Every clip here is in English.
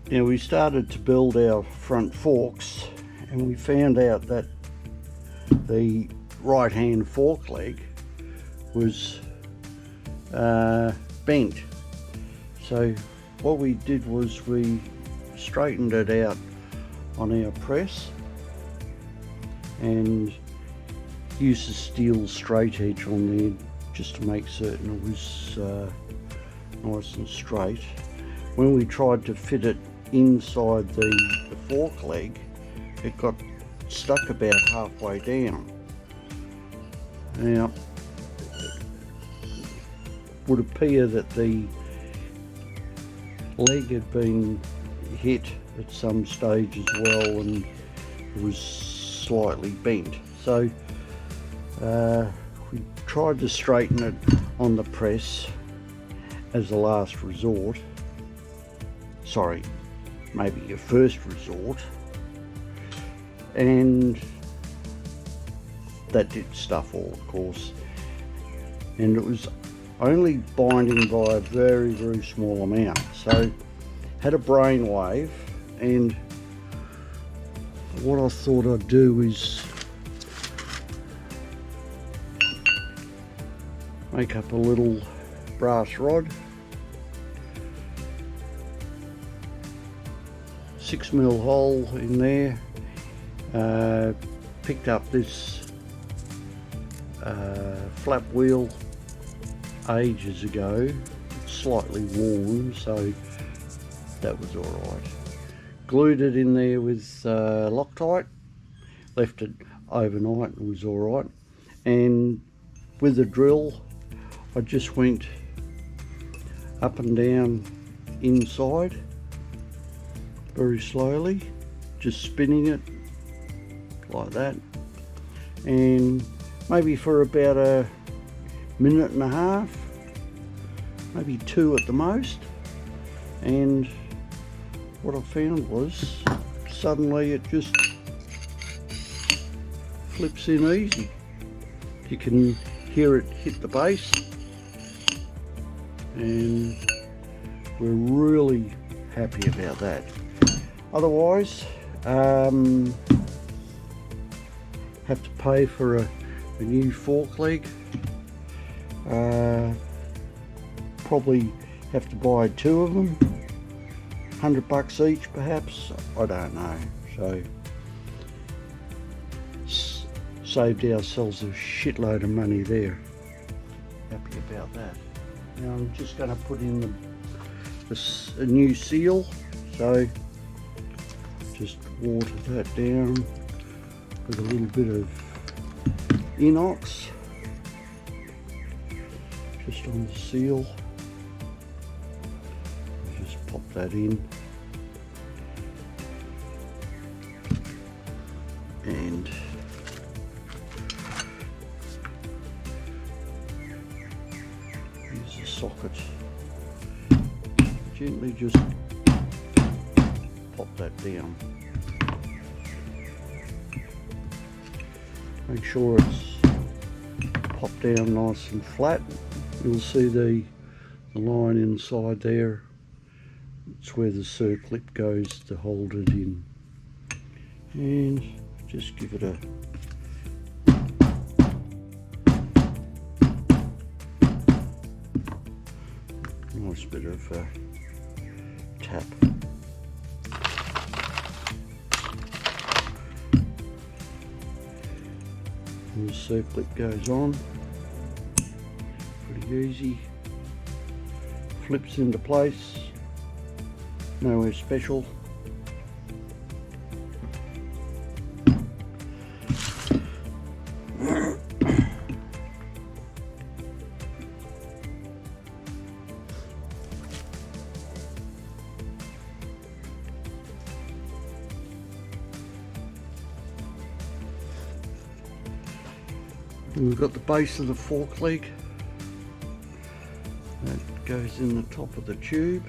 Now we started to build our front forks and we found out that the right hand fork leg was bent. So what we did was we straightened it out on our press and used a steel straight edge on there just to make certain it was nice and straight. When we tried to fit it inside the fork leg, it got stuck about halfway down. Now it would appear that the leg had been hit at some stage as well and it was slightly bent. So we tried to straighten it on the press as a last resort. Sorry, maybe a first resort, and that did stuff all, of course, and it was only binding by a very, very small amount. So had a brain wave, and what I thought I'd do is make up a little brass rod, 6mm hole in there, picked up this flap wheel ages ago, slightly worn, so that was alright. Glued it in there with Loctite, left it overnight, it was alright, and with the drill I just went up and down inside very slowly, just spinning it like that, and maybe for about a minute and a half, maybe 2 at the most, and what I found was suddenly it just flips in easy. You can hear it hit the base, and we're really happy about that. Otherwise, have to pay for a new fork leg. Probably have to buy 2 of them, $100 each perhaps, I don't know. So saved ourselves a shitload of money there. Happy about that. Now I'm just going to put in a new seal, so just water that down with a little bit of inox just on the seal. Just pop that in, and use the socket. Gently just pop that down. Make sure it's popped down nice and flat. You'll see the line inside there. It's where the circlip goes to hold it in. And just give it a nice bit of tap. And the circlip goes on, pretty easy, flips into place, nowhere special. And we've got the base of the fork leg that goes in the top of the tube.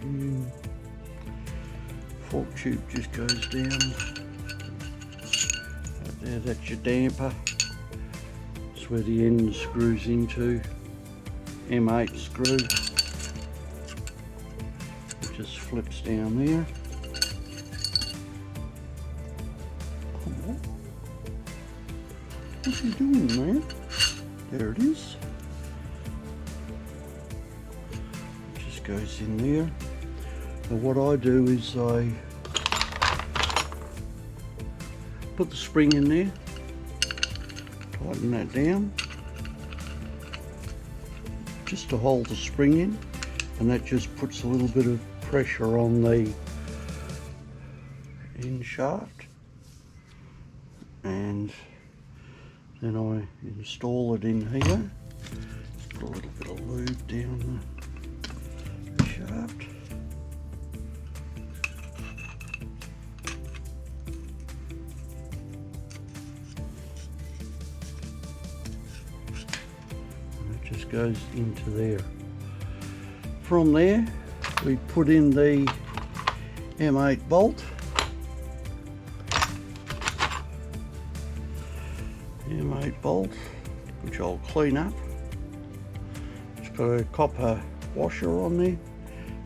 And fork tube just goes down. Right there, that's your damper. That's where the end screws into. M8 screw. It just flips down there. Oh, what's he doing there? There it is. It just goes in there. And what I do is I put the spring in there, tighten that down, just to hold the spring in, and that just puts a little bit of pressure on the end shaft, and then I install it in here, put a little bit of lube down the shaft. Just goes into there. From there we put in the M8 bolt. M8 bolt, which I'll clean up. It's got a copper washer on there,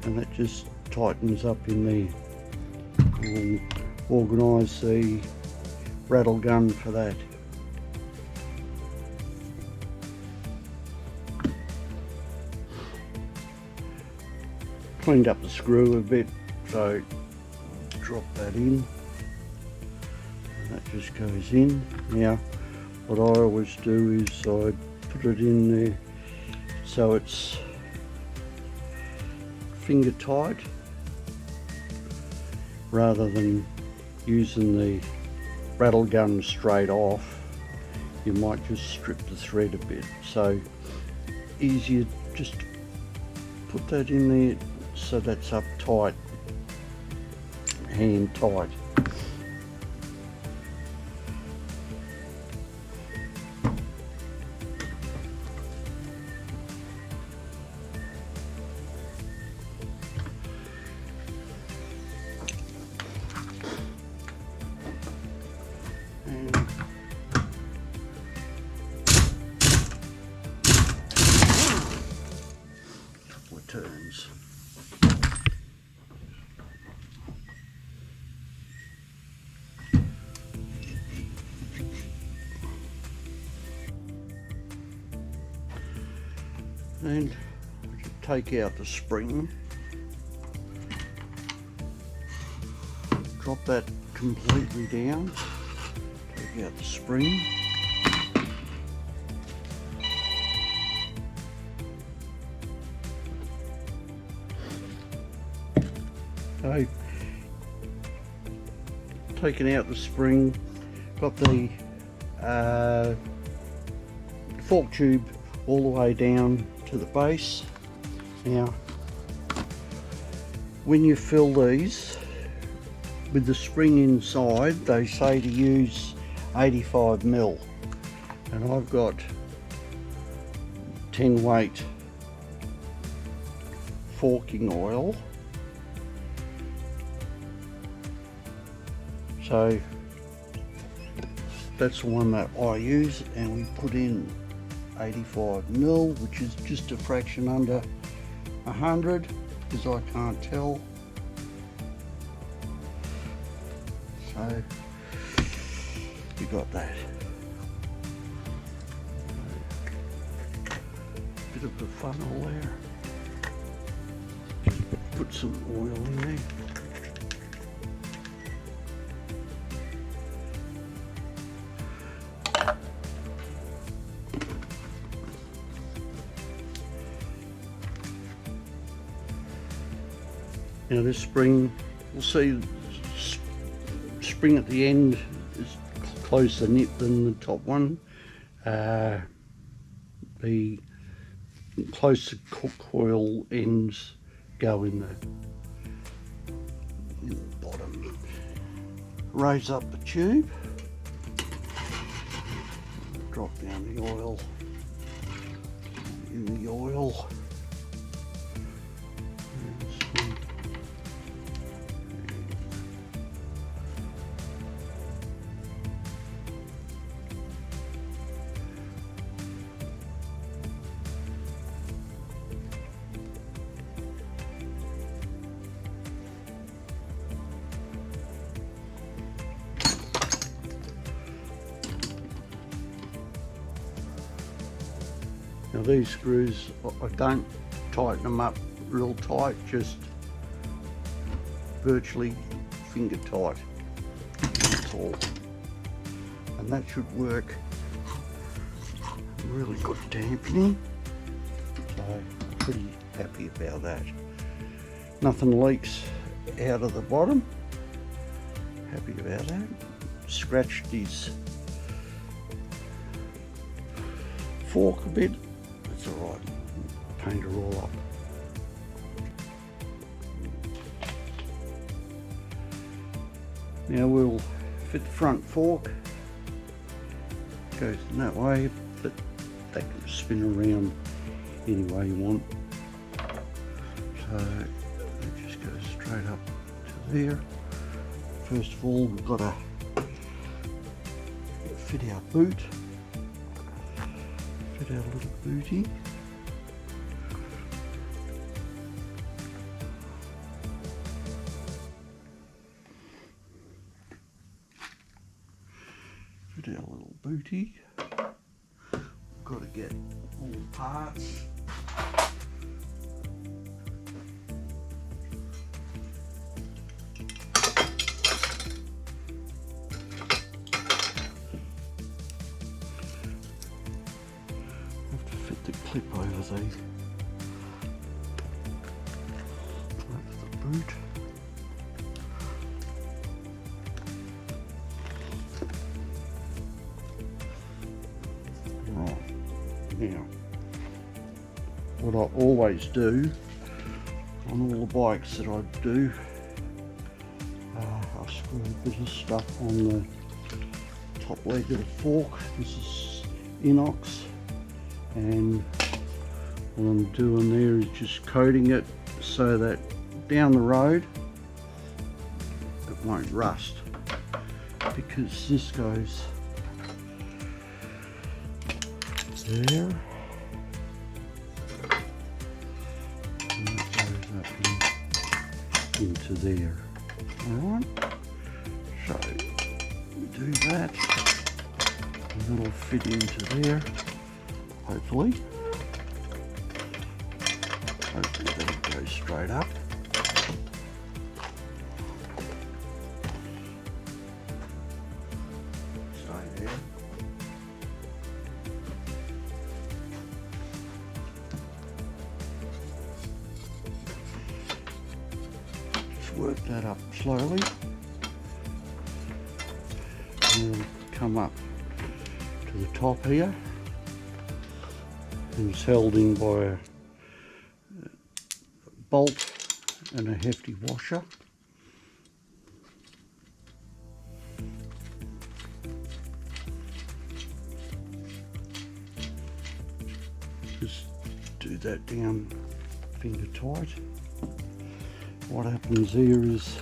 and that just tightens up in there. We'll organise the rattle gun for that. Cleaned up the screw a bit, so drop that in, and that just goes in. Now what I always do is I put it in there so it's finger tight, rather than using the rattle gun straight off. You might just strip the thread a bit, so easier just put that in there so that's up tight, hand tight. And couple of turns. And take out the spring, drop that completely down, take out the spring, so taking out the spring, got the fork tube all the way down to the base. Now when you fill these with the spring inside, they say to use 85 ml, and I've got 10 weight forking oil, so that's the one that I use, and we put in 85 ml, which is just a fraction under 100, because I can't tell. So we got that. Bit of a funnel there. Just put some oil in there. Now this spring, we'll see, spring at the end is closer knit than the top one. The closer coil ends go in the bottom. Raise up the tube, drop down the oil, in the oil. Now these screws, I don't tighten them up real tight, just virtually finger tight, that's all. And that should work. Really good dampening, so pretty happy about that. Nothing leaks out of the bottom, happy about that. Scratched his fork a bit, that's alright, paint her all up. Now we'll fit the front fork, goes in that way, but that can spin around any way you want. So it just goes straight up to there. First of all, we've got to fit our boot, fit our little booty. Fit our little booty. Got to get all the parts. Have to fit the clip over the boot. Now, what I always do on all the bikes that I do, I screw a bit of stuff on the top leg of the fork. This is inox, and what I'm doing there is just coating it so that down the road it won't rust, because this goes there, and that goes up into there. Alright, so we do that, and that'll fit into there, hopefully. Hopefully that'll go straight up. Stay there. Work that up slowly, and then come up to the top here, and it's held in by a bolt and a hefty washer. Just do that down finger tight. What happens here is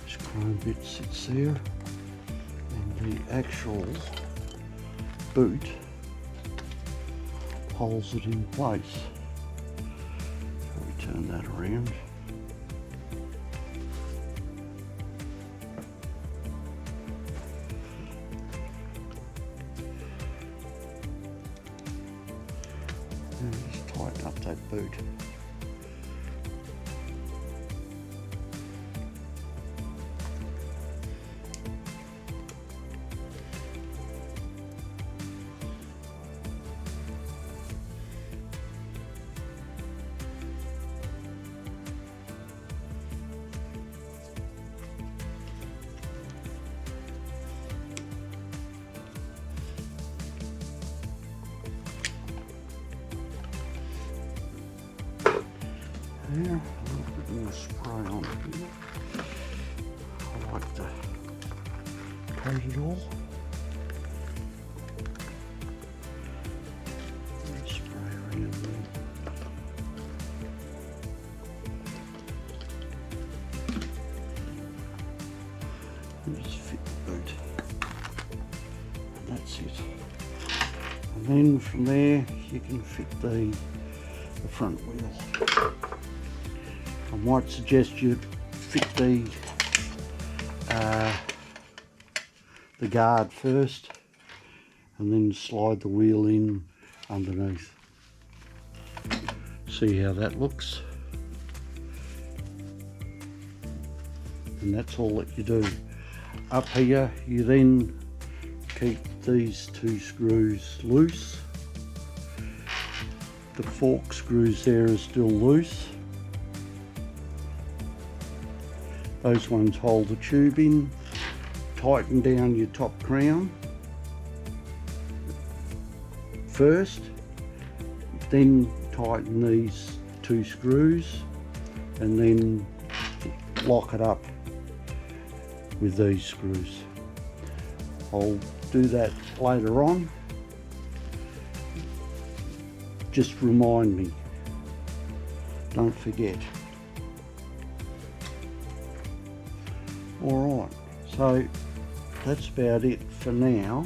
this chrome bit sits there, and the actual boot holds it in place. So we turn that around. And just tighten up that boot. There, a little bit more spray on here. I like to coat it all. And spray around there. And just fit the boot. And that's it. And then from there you can fit the front wheel. I might suggest you fit the guard first, and then slide the wheel in underneath. See how that looks? And that's all that you do. Up here you then keep these two screws loose. The fork screws there are still loose. Those ones hold the tube in. Tighten down your top crown first, then tighten these two screws and then lock it up with these screws. I'll do that later on. Just remind me, don't forget. Alright, so that's about it for now.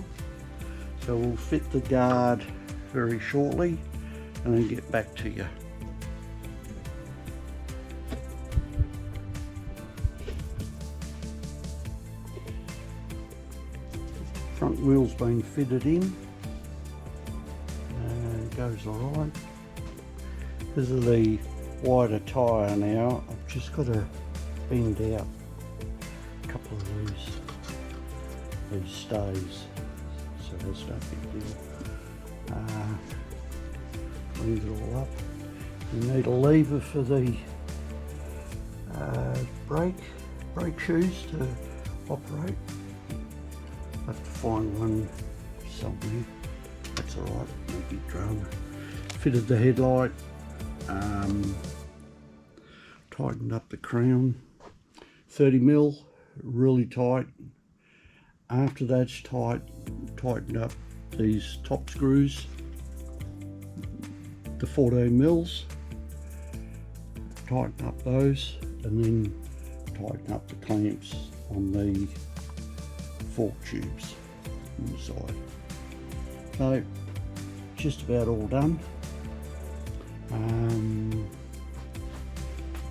So we'll fit the guard very shortly and then get back to you. Front wheel's been fitted in. It goes alright. Because of the wider tyre now, I've just got to bend out a couple of these stays. So that's no big deal. Cleans it all up. You need a lever for the brake shoes to operate. I have to find one somewhere. That's alright, no big drama. Fitted the headlight, tightened up the crown, 30mm, really tight. After that's tightened up these top screws, the 14mm, tighten up those, and then tighten up the clamps on the fork tubes on the side. So just about all done.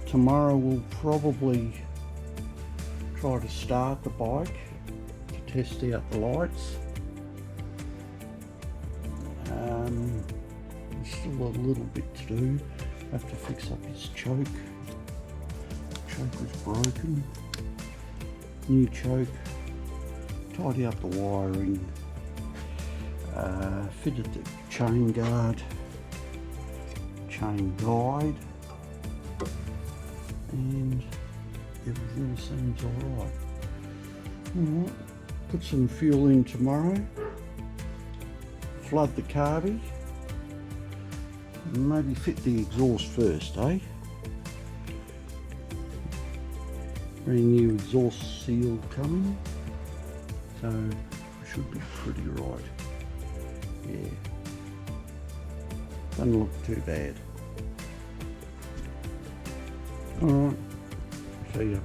Tomorrow we'll probably try to start the bike to test out the lights. There's still a little bit to do. I have to fix up his choke. Choke was broken. New choke. Tidy up the wiring. Fitted the chain guard, chain guide, and everything seems alright. Alright, put some fuel in tomorrow, flood the carby, and maybe fit the exhaust first, eh? Brand new exhaust seal coming, so it should be pretty right. Yeah, doesn't look too bad. Alright, see ya.